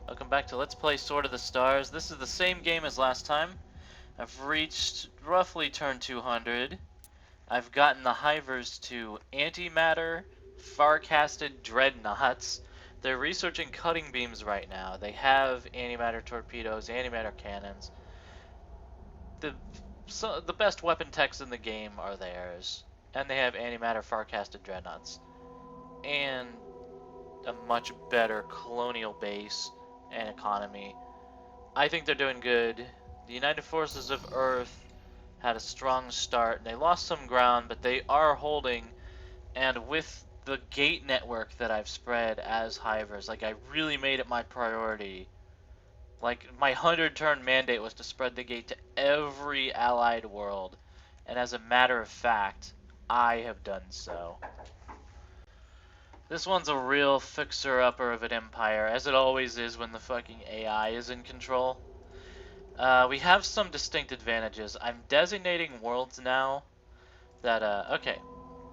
Welcome back to Let's Play Sword of the Stars. This is the same game as last time. I've reached roughly turn 200. I've gotten the Hivers to antimatter, far-casted dreadnoughts. They're researching cutting beams right now. They have antimatter torpedoes, antimatter cannons. The best weapon techs in the game are theirs. And they have antimatter far-casted dreadnoughts. And a much better colonial base and economy. I think they're doing good. The United Forces of Earth had a strong start. They lost some ground, but they are holding. And with the gate network that I've spread as Hivers, like I really made it my priority. Like my 100-turn mandate was to spread the gate to every allied world. And as a matter of fact, I have done so. This one's a real fixer-upper of an empire, as it always is when the fucking AI is in control. We have some distinct advantages. I'm designating worlds now that, okay.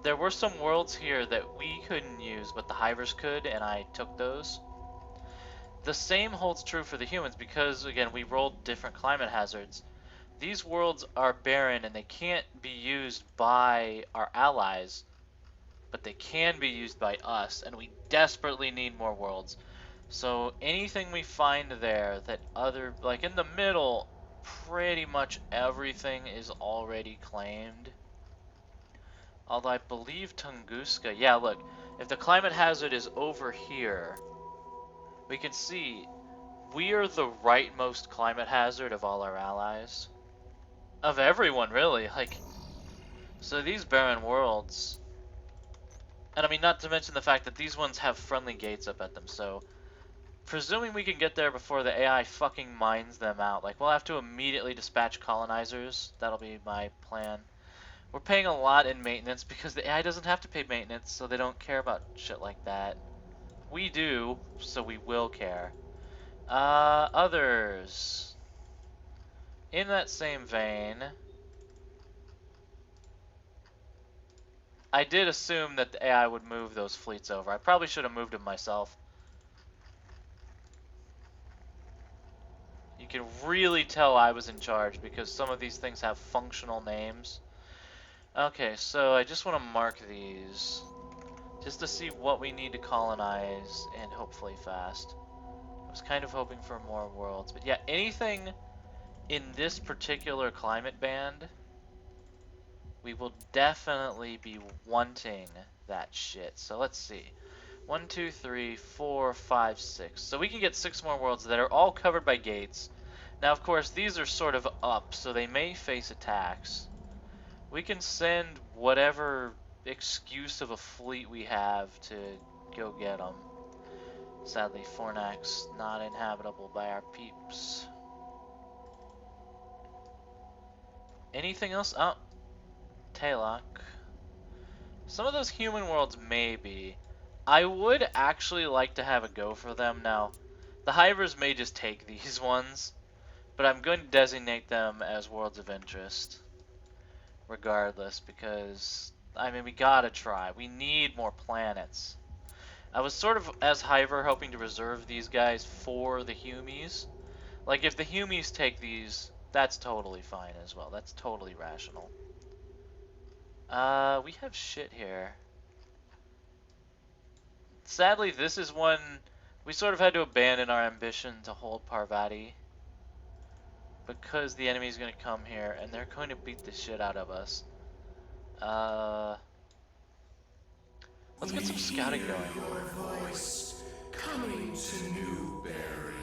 There were some worlds here that we couldn't use, but the Hivers could, and I took those. The same holds true for the humans because, again, we rolled different climate hazards. These worlds are barren and they can't be used by our allies, but they can be used by us, and we desperately need more worlds. So anything we find there that like in the middle, pretty much everything is already claimed. Although I believe Tunguska, yeah, look, if the climate hazard is over here, we can see we are the rightmost climate hazard of all our allies. Of everyone, really, like, so these barren worlds. And I mean, not to mention the fact that these ones have friendly gates up at them, so presuming we can get there before the AI fucking mines them out, like we'll have to immediately dispatch colonizers. That'll be my plan. We're paying a lot in maintenance because the AI doesn't have to pay maintenance, so they don't care about shit like that. We do, so we will care. Others. In that same vein, I did assume that the AI would move those fleets over. I probably should have moved them myself. You can really tell I was in charge because some of these things have functional names. Okay, so I just want to mark these just to see what we need to colonize, and hopefully fast. I was kind of hoping for more worlds, but yeah, anything in this particular climate band, we will definitely be wanting that shit. So let's see. 1, 2, 3, 4, 5, 6. So we can get 6 more worlds that are all covered by gates. Now, of course, these are sort of up, so they may face attacks. We can send whatever excuse of a fleet we have to go get them. Sadly, Fornak's not inhabitable by our peeps. Anything else? Oh, Taylok. Some of those human worlds maybe. I would actually like to have a go for them. Now, the Hivers may just take these ones, but I'm going to designate them as worlds of interest regardless, because I mean, we gotta try. We need more planets. I was sort of, as Hiver, hoping to reserve these guys for the Humies. Like, if the Humies take these, that's totally fine as well. That's totally rational. We have shit here. Sadly, this is one we sort of had to abandon our ambition to hold Parvati, because the enemy's going to come here and they're going to beat the shit out of us. Let's get some scouting going.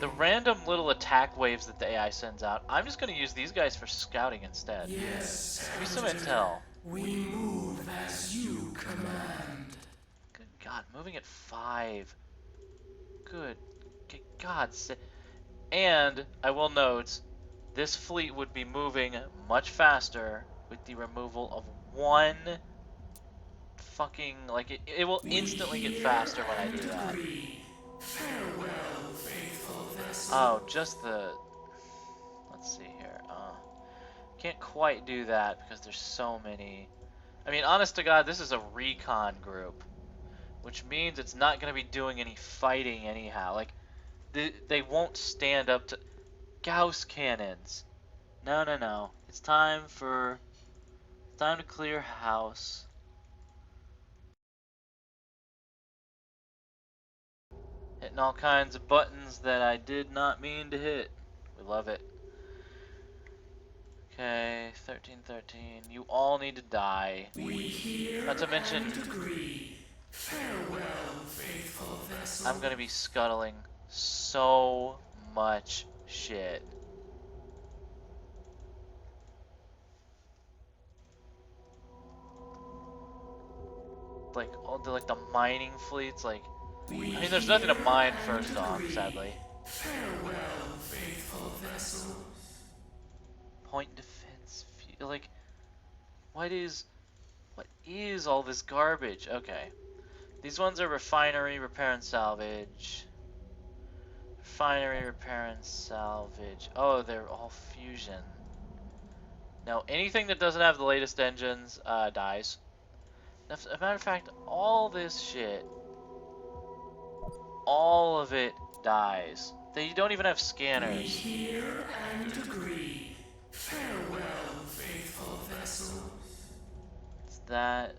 The random little attack waves that the AI sends out, I'm just going to use these guys for scouting instead. Yes. Give me some intel. We move as you command. Good God, moving at 5. Good God. And I will note, this fleet would be moving much faster with the removal of one fucking, like, it will instantly get faster when I do that. Farewell, faithful vessel. Oh, just the, let's see here. Can't quite do that because there's so many. I mean, honest to God, this is a recon group, which means it's not going to be doing any fighting anyhow. Like, They won't stand up to Gauss cannons. No, no, no. It's time to clear house. Hitting all kinds of buttons that I did not mean to hit. We love it. Okay, 1313. You all need to die. We hear Not to mention, and agree. Farewell, faithful vessel. I'm gonna be scuttling so much shit. Like, like the mining fleets, like, I mean, there's nothing to mine first off, sadly. Farewell, faithful vessels. Point defense, like, what is all this garbage? Okay, these ones are refinery, repair and salvage. Refinery, repair and salvage. Oh, they're all fusion. No, anything that doesn't have the latest engines dies. As a matter of fact, all this shit, all of it dies. They don't even have scanners. We hear and agree. Farewell, faithful vessels. It's that.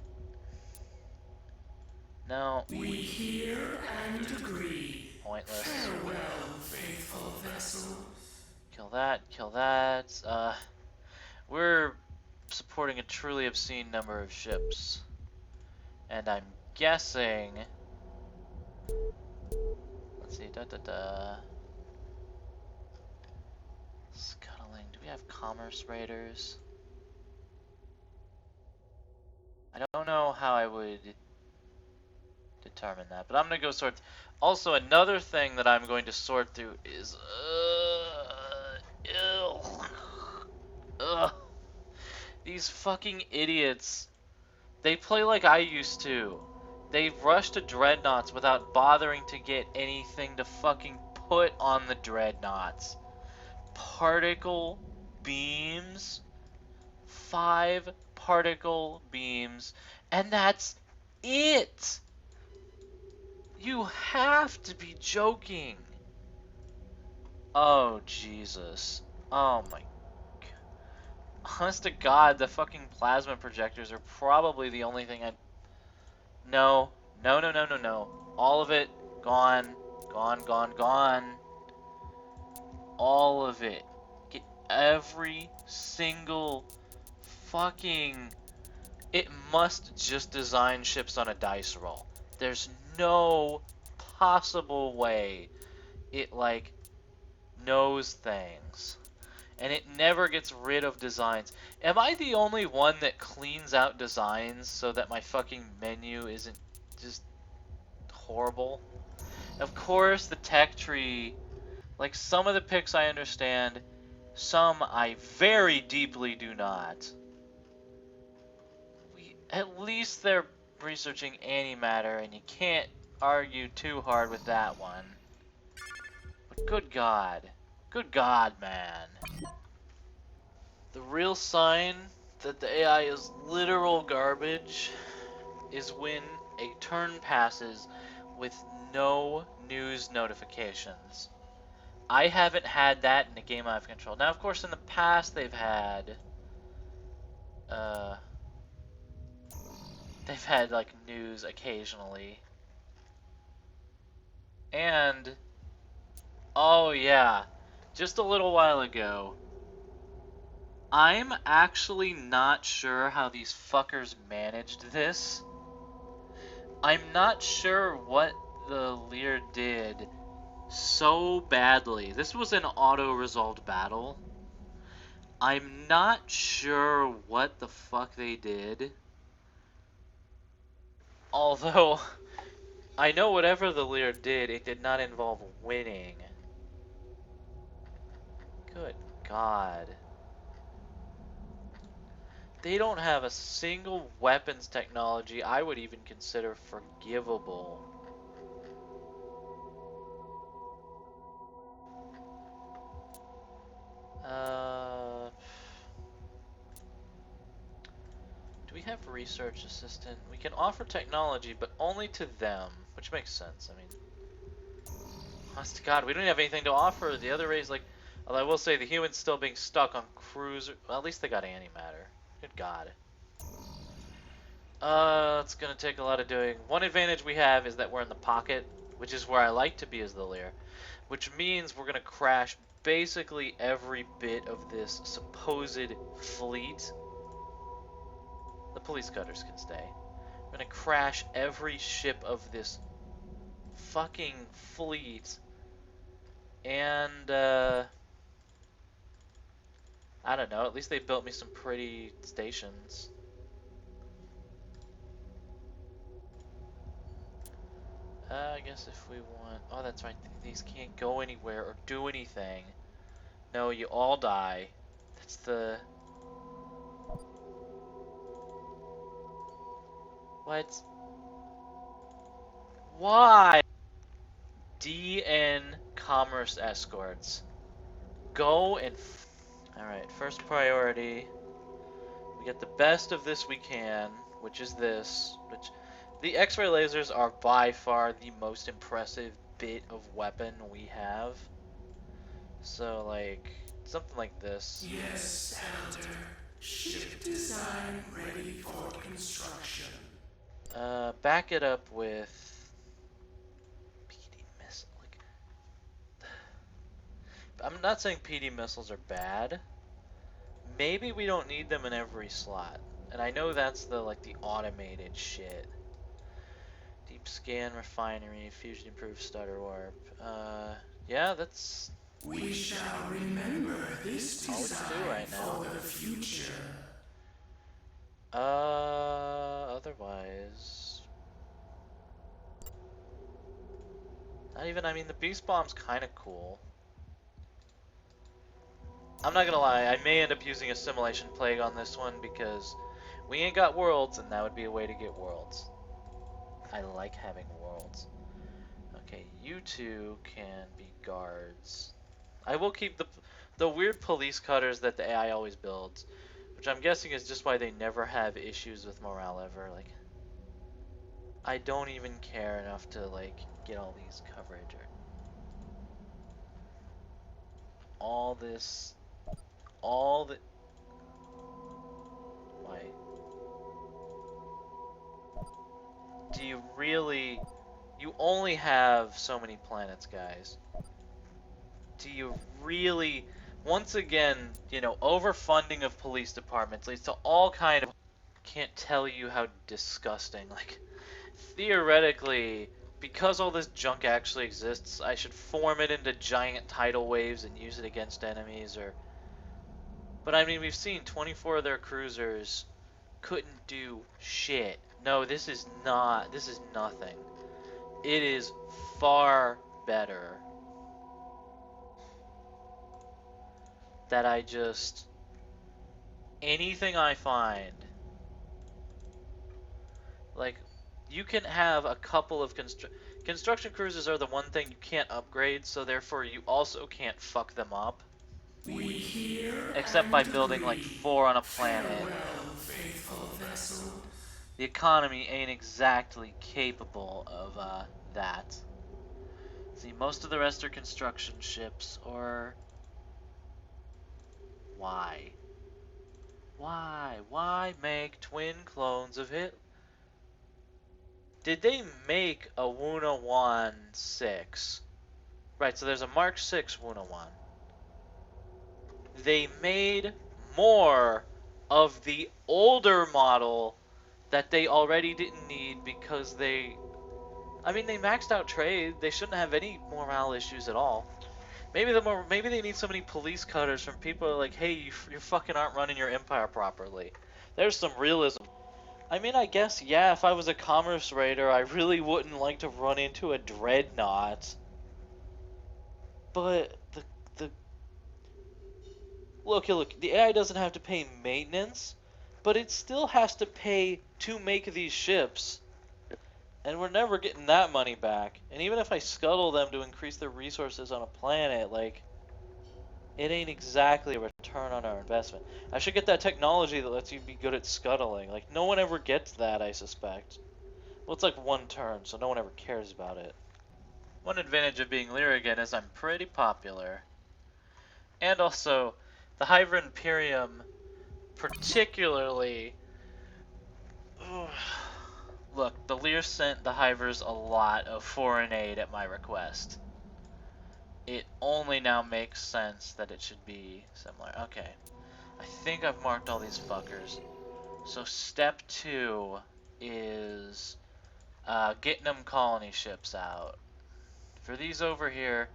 No. We hear and agree. Pointless. Farewell, faithful vessels. Kill that, kill that. We're supporting a truly obscene number of ships. And I'm guessing... Let's see, Scuttling, do we have commerce raiders? I don't know how I would determine that, but I'm gonna go sort. Also, another thing that I'm going to sort through is ugh, these fucking idiots. They play like I used to. They rush to Dreadnoughts without bothering to get anything to fucking put on the Dreadnoughts. Particle beams, 5 particle beams, and that's it. You have to be joking. Oh, Jesus. Oh my god. Honest to God, the fucking plasma projectors are probably the only thing I... No. No, no, no, no, no. All of it, gone. Gone, gone, gone. All of it. Get every single fucking... It must just design ships on a dice roll. There's no possible way it, like, knows things. And it never gets rid of designs. Am I the only one that cleans out designs so that my fucking menu isn't just horrible? Of course, the tech tree, like, some of the picks I understand, some I very deeply do not. At least they're researching antimatter, and you can't argue too hard with that one. But good God, man. The real sign that the AI is literal garbage is when a turn passes with no news notifications. I haven't had that in a game I've controlled. Now, of course, in the past they've had like news occasionally. And oh yeah, just a little while ago, I'm actually not sure how these fuckers managed this. I'm not sure what the Liir did so badly. This was an auto-resolved battle. I'm not sure what the fuck they did. Although, I know whatever the Liir did, it did not involve winning. Good God. They don't have a single weapons technology I would even consider forgivable. Do we have research assistant? We can offer technology, but only to them, which makes sense. I mean, Honest to God, we don't have anything to offer. The other race, like, although I will say the humans still being stuck on cruiser. Well, at least they got antimatter. Good God. It's gonna take a lot of doing. One advantage we have is that we're in the pocket, which is where I like to be as the Liir, which means we're gonna crash basically every bit of this supposed fleet. The police cutters can stay. We're gonna crash every ship of this fucking fleet, and I don't know. At least they built me some pretty stations. I guess if we want... Oh, that's right. These can't go anywhere or do anything. No, you all die. That's the... What? Why? DN Commerce Escorts. Go and... Alright, first priority. We get the best of this we can, which is this. Which the X-ray lasers are by far the most impressive bit of weapon we have. So, like, something like this. Yes, Elder. Ship design ready for construction. Back it up with PD missile. Like, I'm not saying PD missiles are bad. Maybe we don't need them in every slot. And I know that's the automated shit. Deep scan, refinery, fusion improved stutter warp. Yeah, that's We shall remember this all we can do design right now. for the future. Otherwise, not even. I mean, the beast bomb's kind of cool. I'm not gonna lie, I may end up using assimilation plague on this one because we ain't got worlds, and that would be a way to get worlds. I like having worlds. Okay, you two can be guards. I will keep the weird police cutters that the AI always builds, which I'm guessing is just why they never have issues with morale ever. Like, I don't even care enough to like get all these coverage or all this, all the. Why? Do you really? You only have so many planets, guys. Do you really? Once again, you know, overfunding of police departments leads to all kind of. Can't tell you how disgusting. Like, theoretically, because all this junk actually exists, I should form it into giant tidal waves and use it against enemies, or. But I mean, we've seen 24 of their cruisers couldn't do shit. No, this is not. This is nothing. It is far better that I just... anything I find... Like, you can have a couple of construction cruisers are the one thing you can't upgrade, so therefore you also can't fuck them up. We hear Except by building like 4 on a planet. farewell, faithful vessel. The economy ain't exactly capable of that. See, most of the rest are construction ships, or... Why? Why? Why make twin clones of Hitler? Did they make a Wuna 1-6? Right, so there's a Mark 6 Wuna 1. They made more of the older model that they already didn't need because they... I mean, they maxed out trade. They shouldn't have any morale issues at all. Maybe maybe they need so many police cutters from people who are like, hey, you fucking aren't running your empire properly. There's some realism. I mean, I guess, yeah, if I was a commerce raider, I really wouldn't like to run into a Dreadnought. But the look, the AI doesn't have to pay maintenance, but it still has to pay to make these ships. And we're never getting that money back. And even if I scuttle them to increase their resources on a planet, like, it ain't exactly a return on our investment. I should get that technology that lets you be good at scuttling. Like, no one ever gets that, I suspect. Well, it's like 1 turn, so no one ever cares about it. One advantage of being Liir again is I'm pretty popular. And also, the Hive Imperium, particularly... Look, the Liir sent the Hivers a lot of foreign aid at my request. It only now makes sense that it should be similar. Okay. I think I've marked all these fuckers. So step 2 is getting them colony ships out. For these over here,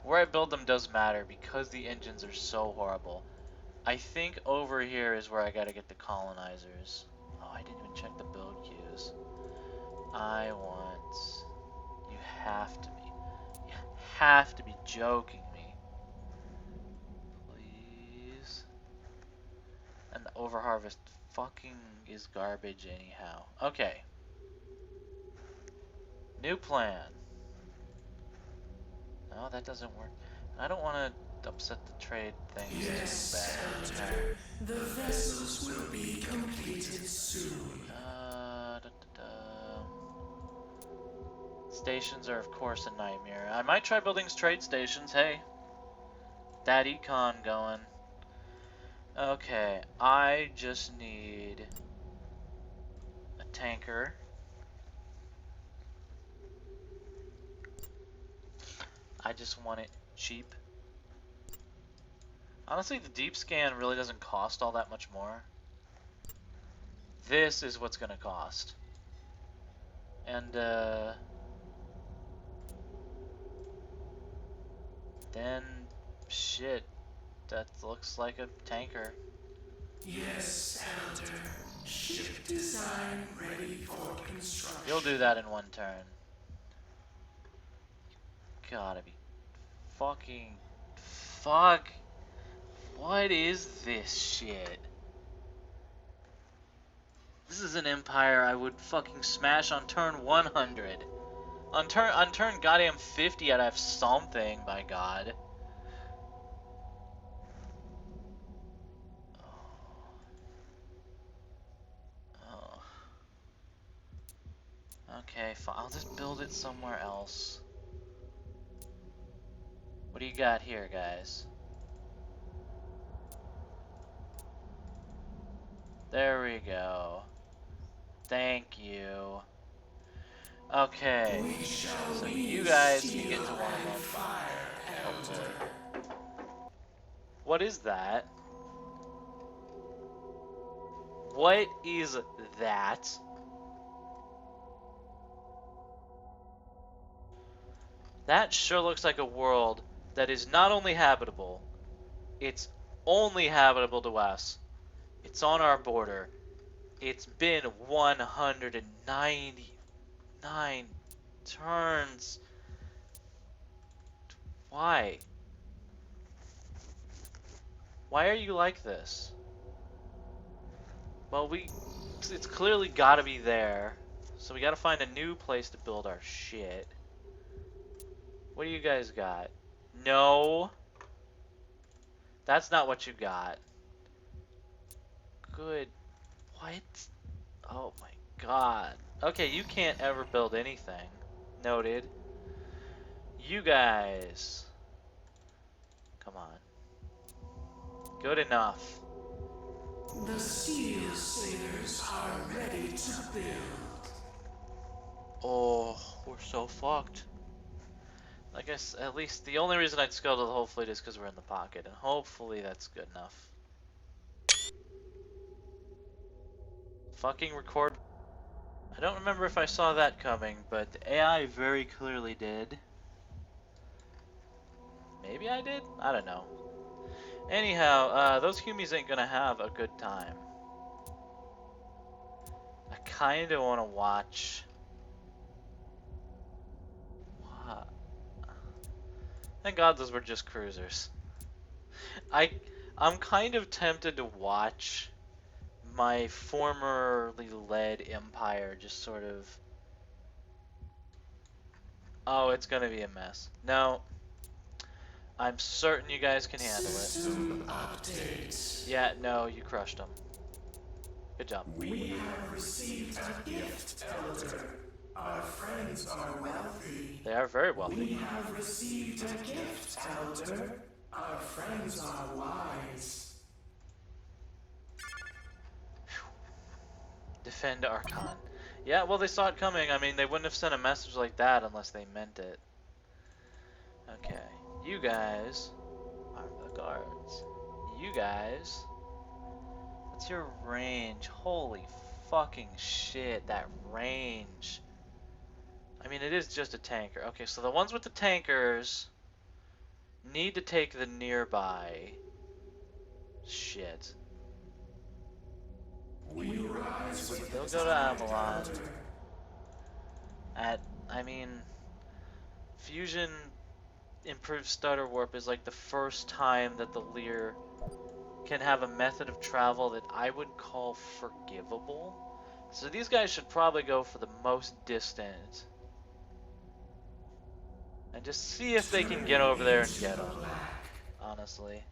where I build them does matter because the engines are so horrible. I think over here is where I gotta get the colonizers. Oh, I didn't even check the build queues. I want... You have to be joking me. Please. And the overharvest fucking is garbage anyhow. Okay. New plan. No, that doesn't work. I don't want to upset the trade things Yes, too bad. Elder. The vessels will be completed soon. Stations are, of course, a nightmare. I might try building trade stations. Hey. That econ going. Okay, I just need a tanker. I just want it cheap. Honestly, the deep scan really doesn't cost all that much more. This is what's gonna cost. And, then, shit, that looks like a tanker. Yes, Elder. Ship design ready for construction. You'll do that in one turn. Gotta be fucking... Fuck. What is this shit? This is an empire I would fucking smash on turn 100. On turn goddamn 50 I'd have something, by god. Oh. Okay, fine. I'll just build it somewhere else. What do you got here, guys? There we go. Thank you. Okay, so you guys can get to one of them. Hopefully. What is that? What is that? That sure looks like a world that is not only habitable, it's only habitable to us. It's on our border. It's been 199 turns. Why? Why are you like this? Well, it's clearly gotta be there. So we gotta find a new place to build our shit. What do you guys got? No. That's not what you got. Good. What? Oh my god. Okay, you can't ever build anything. Noted. You guys. Come on. Good enough. The steel sailors are ready to build. Oh, we're so fucked. I guess at least the only reason I'd scale to the whole fleet is because we're in the pocket, and hopefully that's good enough. Fucking record. I don't remember if I saw that coming, but the AI very clearly did. Maybe I did? I don't know. Anyhow, those humies ain't gonna have a good time. I kinda wanna watch. What? Thank God those were just cruisers. I'm kind of tempted to watch my formerly led empire just sort of... Oh, it's gonna be a mess. No. I'm certain you guys can handle it. System update. Yeah, no, you crushed them. Good job. We have received a gift, Elder. Our friends are wealthy. They are very We wealthy. have received a gift, Elder. Our friends are wise. Defend Archon. Yeah, well, they saw it coming. I mean, they wouldn't have sent a message like that unless they meant it. Okay, you guys are the guards. You guys, what's your range? Holy fucking shit, that range. I mean, it is just a tanker. Okay, so the ones with the tankers need to take the nearby shit. We rise with They'll go to Avalon. I mean, Fusion improved stutter warp is like the first time that the Liir can have a method of travel that I would call forgivable. So these guys should probably go for the most distant. And just see if they can get over there and get them. Honestly.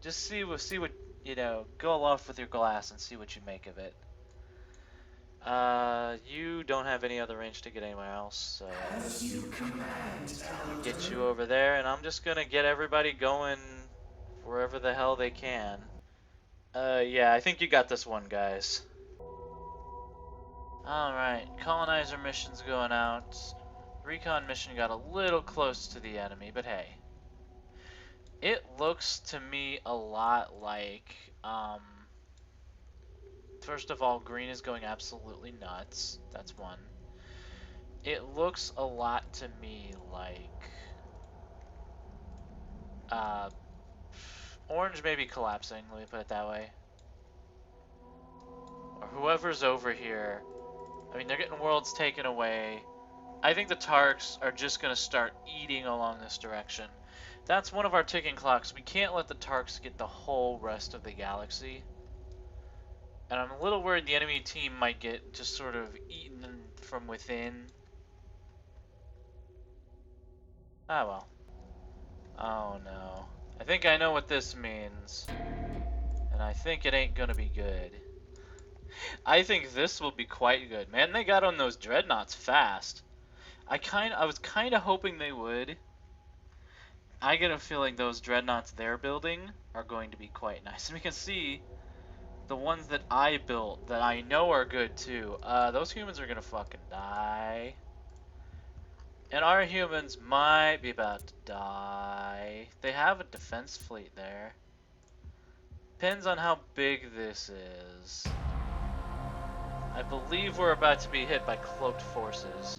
Just see what, you know, go off with your glass and see what you make of it. You don't have any other range to get anywhere else, so as you command, Elder. get you over there, and I'm just gonna get everybody going wherever the hell they can. Yeah, I think you got this one, guys. Alright, colonizer mission's going out. Recon mission got a little close to the enemy, but hey. It looks to me a lot like, first of all, green is going absolutely nuts. That's one. It looks a lot to me like, orange may be collapsing, let me put it that way. Or whoever's over here. I mean, they're getting worlds taken away. I think the Tarks are just going to start eating along this direction. That's one of our ticking clocks. We can't let the Tarks get the whole rest of the galaxy. And I'm a little worried the enemy team might get just sort of eaten from within. Ah, well. Oh, no. I think I know what this means. And I think it ain't gonna be good. I think this will be quite good. Man, they got on those Dreadnoughts fast. I was kind of hoping they would. I get a feeling those Dreadnoughts they're building are going to be quite nice. And we can see the ones that I built that I know are good too. Those humans are gonna fucking die. And our humans might be about to die. They have a defense fleet there. Depends on how big this is. I believe we're about to be hit by cloaked forces.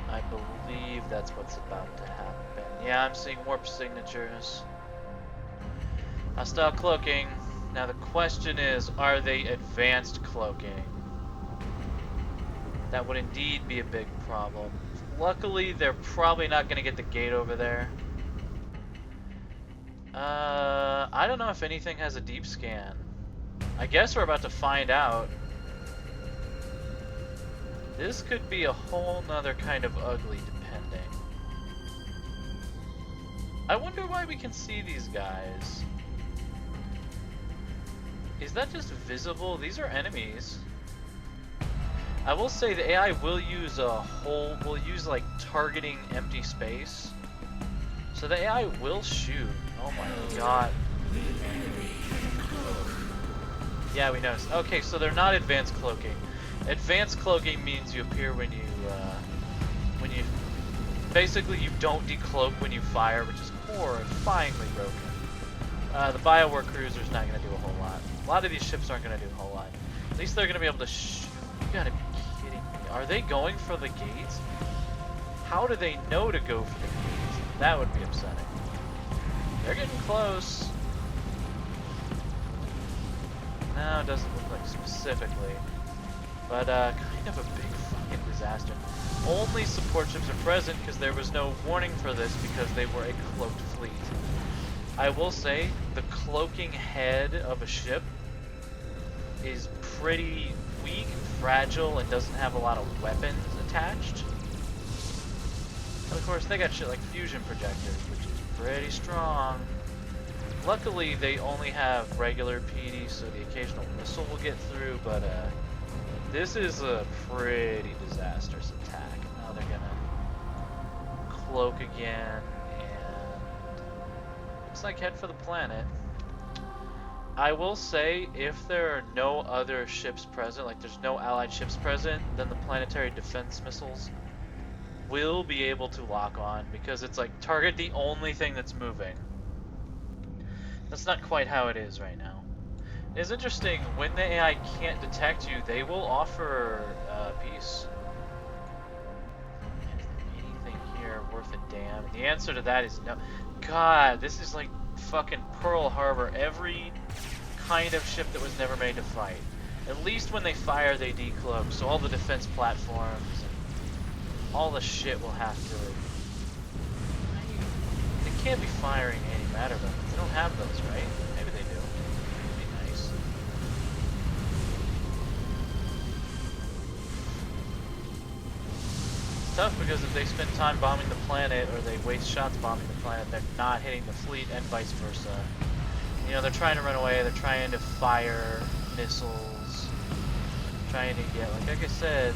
I believe that's what's about to happen. Yeah, I'm seeing warp signatures. Hostile cloaking. Now the question is, are they advanced cloaking? That would indeed be a big problem. Luckily, they're probably not going to get the gate over there. I don't know if anything has a deep scan. I guess we're about to find out. This could be a whole nother kind of ugly, depending. I wonder why we can see these guys. Is that just visible? These are enemies. I will say the AI will use like targeting empty space. So the AI will shoot. Oh my god. Yeah, we noticed. Okay, so they're not advanced cloaking. Advanced cloaking means you appear when you basically you don't decloak when you fire, which is horrifyingly broken. The Biowar cruiser's not going to do a whole lot. A lot of these ships aren't going to do a whole lot. At least they're going to be able to You gotta be kidding me. Are they going for the gates? How do they know to go for the gates? That would be upsetting. They're getting close. No, it doesn't look like specifically. But, kind of a big fucking disaster. Only support ships are present because there was no warning for this because they were a cloaked fleet. I will say, the cloaking head of a ship is pretty weak, fragile, and doesn't have a lot of weapons attached. And of course, they got shit like fusion projectors, which is pretty strong. Luckily, they only have regular PD, so the occasional missile will get through, but This is a pretty disastrous attack. Now they're gonna cloak again, and looks like head for the planet. I will say, if there are no other ships present, like there's no allied ships present, then the planetary defense missiles will be able to lock on, because it's like target the only thing that's moving. That's not quite how it is right now. It's interesting, when the AI can't detect you, they will offer peace. Anything here worth a damn? And the answer to that is no. God, this is like fucking Pearl Harbor. Every kind of ship that was never made to fight. At least when they fire, they decloak. So all the defense platforms, and all the shit will have to. They can't be firing antimatter weapons. They don't have those, right? Maybe they do. It'd be nice. It's tough because if they spend time bombing the planet, or they waste shots bombing the planet, they're not hitting the fleet, and vice versa. You know, they're trying to run away, they're trying to fire missiles, trying to get, like I said,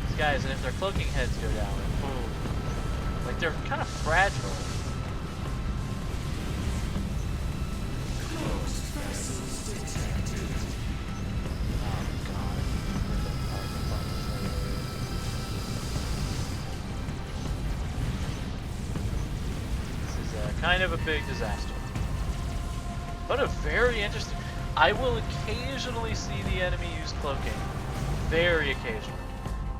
these guys, and if their cloaking heads go down, boom. Like, they're kind of fragile. Oh, God. This is kind of a big disaster. But a very interesting... I will occasionally see the enemy use cloaking. Very occasionally.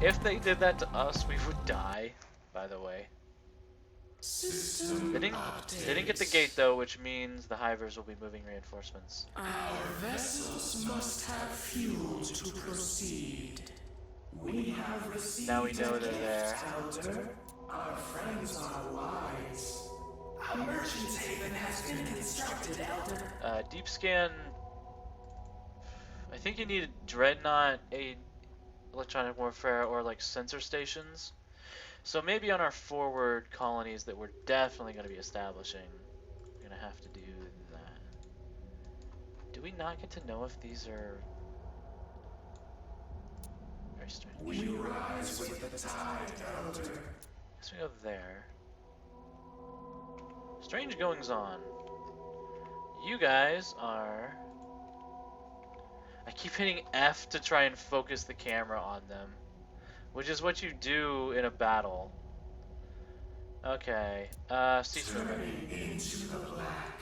If they did that to us, we would die, by the way. They didn't get the gate, though, which means the Hivers will be moving reinforcements. Our vessels must have fuel to proceed. We have received Now we know they're a there. gift, Elder. Our friends are wise. A merchant's haven has been constructed, Elder. Deep scan... I think you need Dreadnought, electronic warfare, or like sensor stations. So maybe on our forward colonies that we're definitely going to be establishing, we're going to have to do that. Do we not get to know if these are... Very strange. We rise with the tide, Elder. Guess we go there. Strange goings on. You guys are... I keep hitting F to try and focus the camera on them, which is what you do in a battle. Okay, siege ready. Into the black.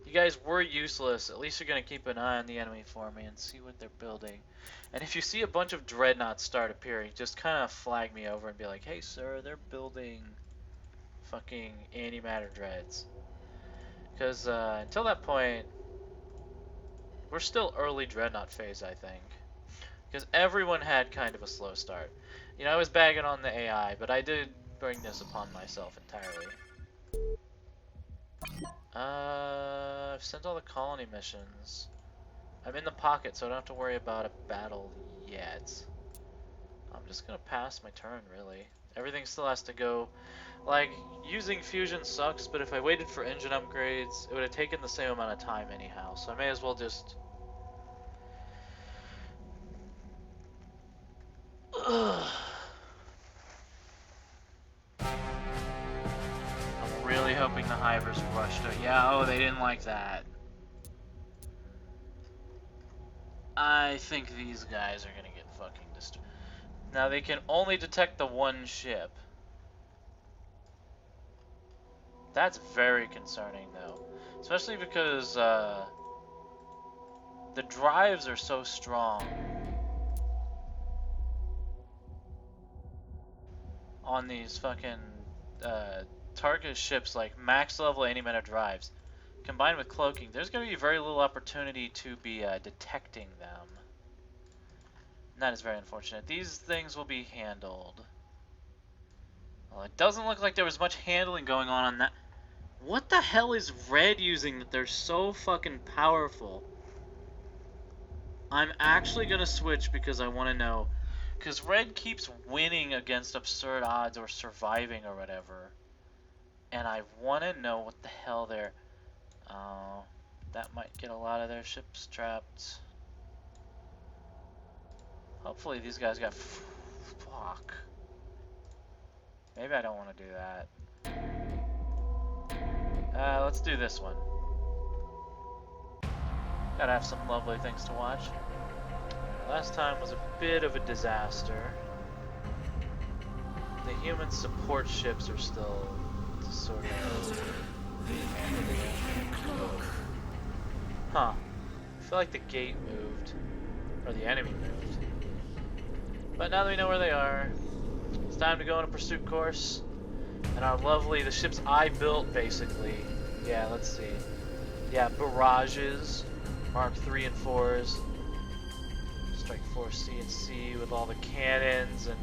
You guys were useless. At least you're gonna keep an eye on the enemy for me and see what they're building. And if you see a bunch of dreadnoughts start appearing, just kind of flag me over and be like, "Hey, sir, they're building fucking antimatter dreads." Because until that point, we're still early dreadnought phase, I think. Because everyone had kind of a slow start. You know, I was bagging on the AI, but I did bring this upon myself entirely. I've sent all the colony missions. I'm in the pocket, so I don't have to worry about a battle yet. I'm just gonna pass my turn, really. Everything still has to go. Like, using fusion sucks, but if I waited for engine upgrades, it would have taken the same amount of time anyhow, so I may as well just... Ugh. I'm really hoping the Hivers rushed it. Yeah, oh, they didn't like that. I think these guys are gonna get fucking destroyed. Now, they can only detect the one ship. That's very concerning, though. Especially because, the drives are so strong on these fucking, target ships, like max level antimatter drives. Combined with cloaking, there's going to be very little opportunity to be, detecting them. And that is very unfortunate. These things will be handled. Well, it doesn't look like there was much handling going on that. What the hell is Red using that they're so fucking powerful? I'm actually gonna switch because I want to know. Because Red keeps winning against absurd odds or surviving or whatever. And I want to know what the hell they're... Oh, that might get a lot of their ships trapped. Hopefully these guys got... Fuck. Maybe I don't want to do that. Let's do this one. Gotta have some lovely things to watch. Last time was a bit of a disaster. The human support ships are still sort of... Huh. I feel like the gate moved. Or the enemy moved. But now that we know where they are, it's time to go on a pursuit course. And our lovely, the ships I built basically. Yeah, let's see. Yeah, barrages. Mark 3 and 4s. Strike Force C and C with all the cannons, and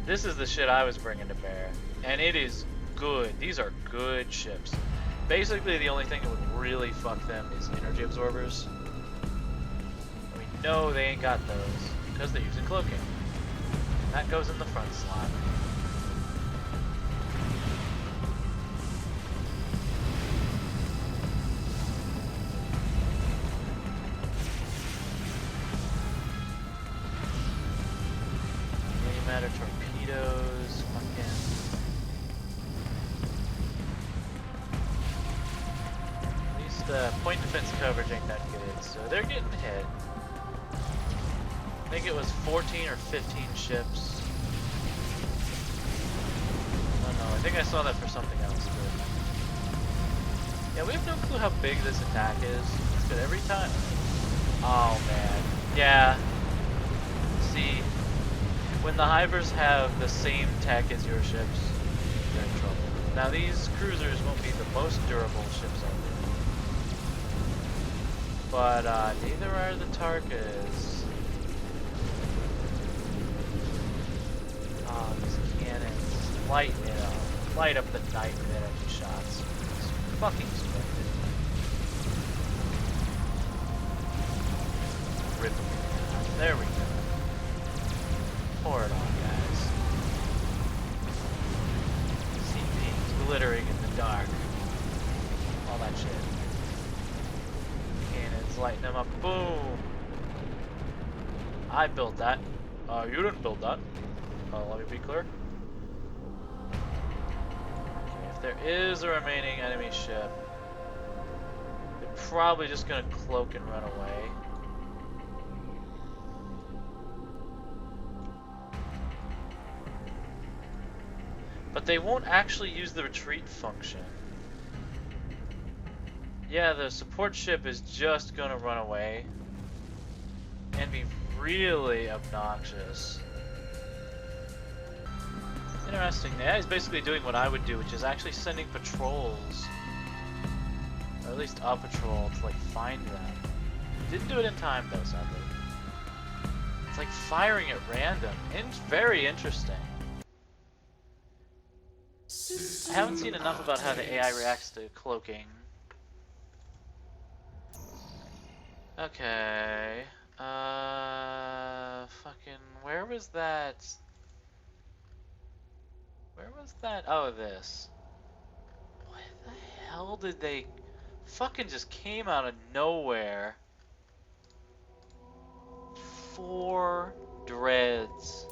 this is the shit I was bringing to bear. And it is good. These are good ships. Basically, the only thing that would really fuck them is energy absorbers. And we know they ain't got those because they're using cloaking. And that goes in the front slot. Matter torpedoes, fucking. At least point defense coverage ain't that good, so they're getting hit. I think it was 14 or 15 ships. Oh no, I think I saw that for something else too. Yeah, we have no clue how big this attack is. It's good every time. Oh man. Yeah. See. When the Hivers have the same tech as your ships, you're in trouble. Now these cruisers won't be the most durable ships out there. But neither are the Tarkas. Oh, these cannons. Light it up. Light up the night with energy shots. It's fucking splendid. Rip them. There we go. Pour it on, guys. See things glittering in the dark. All that shit. Cannons lighting them up. Boom! I built that. You didn't build that. Let me be clear. Okay, if there is a remaining enemy ship, they're probably just gonna cloak and run away. But they won't actually use the retreat function. Yeah, the support ship is just gonna run away and be really obnoxious. Interesting. The AI is basically doing what I would do, which is actually sending patrols, or at least a patrol, to like find them. Didn't do it in time though, sadly. It's like firing at random. Very interesting. I haven't seen enough about how the AI reacts to cloaking. Okay. Fucking, where was that? Where was that? Oh, this. What the hell did they fucking just came out of nowhere? 4 dreads.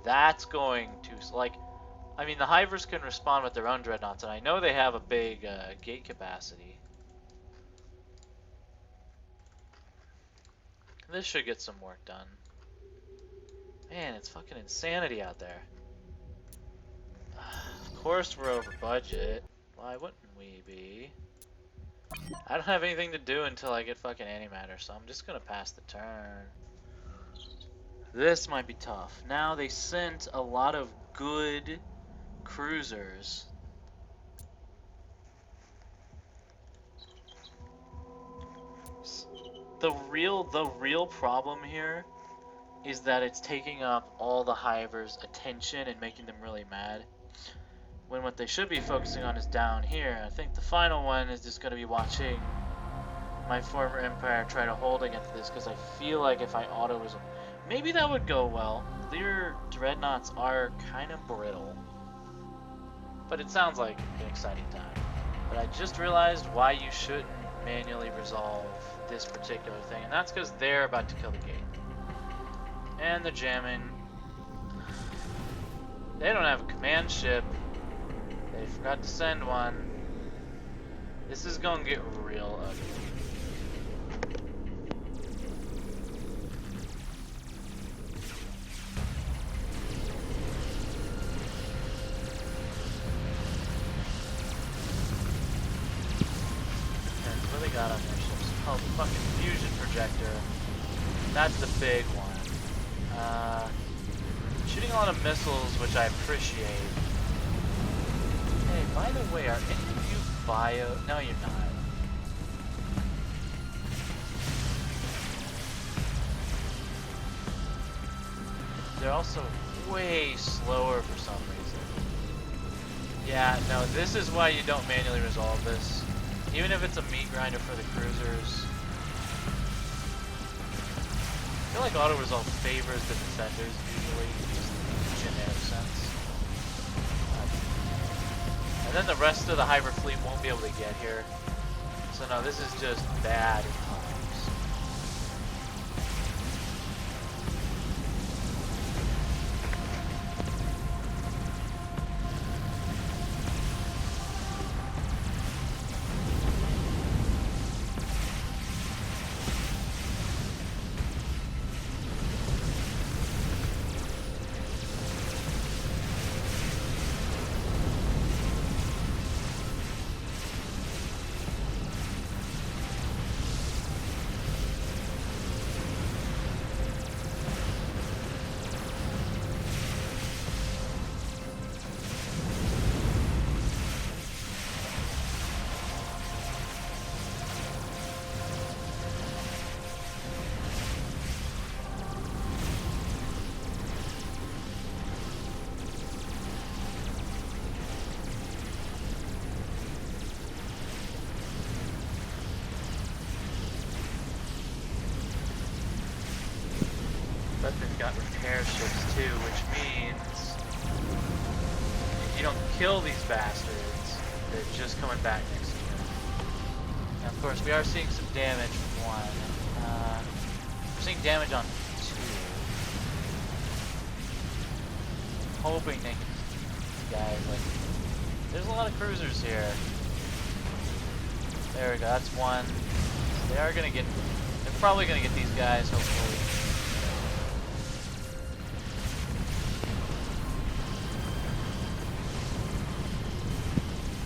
That's going to, like, I mean, the Hivers can respond with their own Dreadnoughts, and I know they have a big gate capacity. This should get some work done. Man, it's fucking insanity out there. Of course we're over budget. Why wouldn't we be? I don't have anything to do until I get fucking antimatter, so I'm just gonna pass the turn. This might be tough. Now they sent a lot of good cruisers. The real problem here is that it's taking up all the Hivers' attention and making them really mad. When what they should be focusing on is down here. I think the final one is just going to be watching my former empire try to hold against this, because I feel like if I auto-resolve, maybe that would go well. Liir Dreadnoughts are kind of brittle. But it sounds like an exciting time. But I just realized why you shouldn't manually resolve this particular thing, and that's because they're about to kill the gate. And they're jamming. They don't have a command ship. They forgot to send one. This is gonna get real ugly. What they got on their ships? Oh, the fucking fusion projector. That's the big one. Shooting a lot of missiles, which I appreciate. Hey, by the way, are any of you bio? No, you're not. They're also way slower for some reason. Yeah, no, this is why you don't manually resolve this. Even if it's a meat grinder for the cruisers. I feel like auto-resolve favors the defenders usually, just in generic sense. And then the rest of the Hiver fleet won't be able to get here. So no, this is just bad at times. But they've got repair ships too, which means if you don't kill these bastards, they're just coming back next year. Now, of course, we are seeing some damage from one. We're seeing damage on two. Hoping they can, guys, like, there's a lot of cruisers here. There we go, that's one. They are gonna get, they're probably gonna get these guys, hopefully.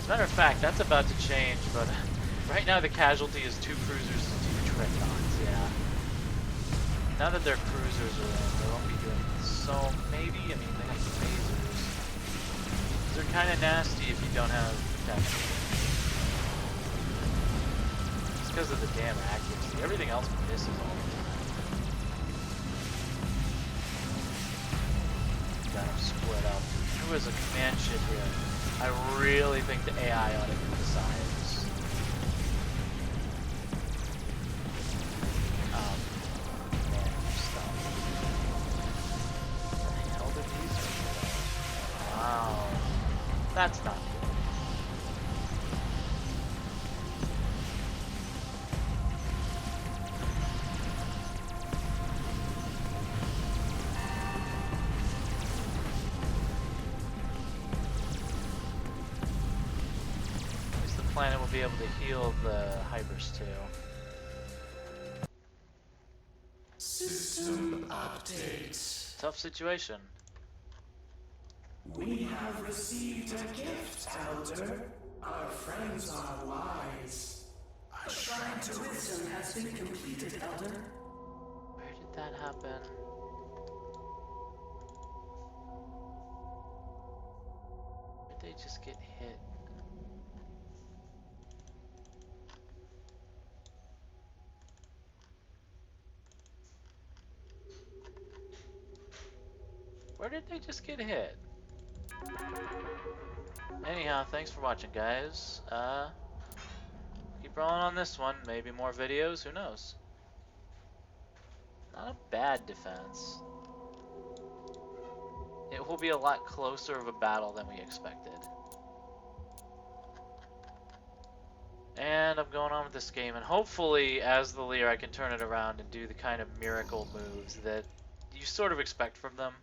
As a matter of fact, that's about to change, but right now the casualty is 2 cruisers to 2 Dreadnoughts, yeah. Now that their cruisers are in, they won't be doing this. So maybe, I mean, they have phasers. They're kind of nasty if you don't have protection. It's because of the damn accuracy. Everything else misses all the time. Got them split up. Who has a command ship here? I really think the AI ought to decide. Man, stop. What the hell did these do? Wow. That's not good. Planet will be able to heal the Hivers too. System update. Tough situation. We have received a gift, Elder. Our friends are wise. A shrine to wisdom has been completed, Elder. Where did that happen? Where did they just get hit? Where did they just get hit? Anyhow, thanks for watching, guys. Keep rolling on this one. Maybe more videos, who knows? Not a bad defense. It will be a lot closer of a battle than we expected. And I'm going on with this game, and hopefully, as the Liir, I can turn it around and do the kind of miracle moves that you sort of expect from them.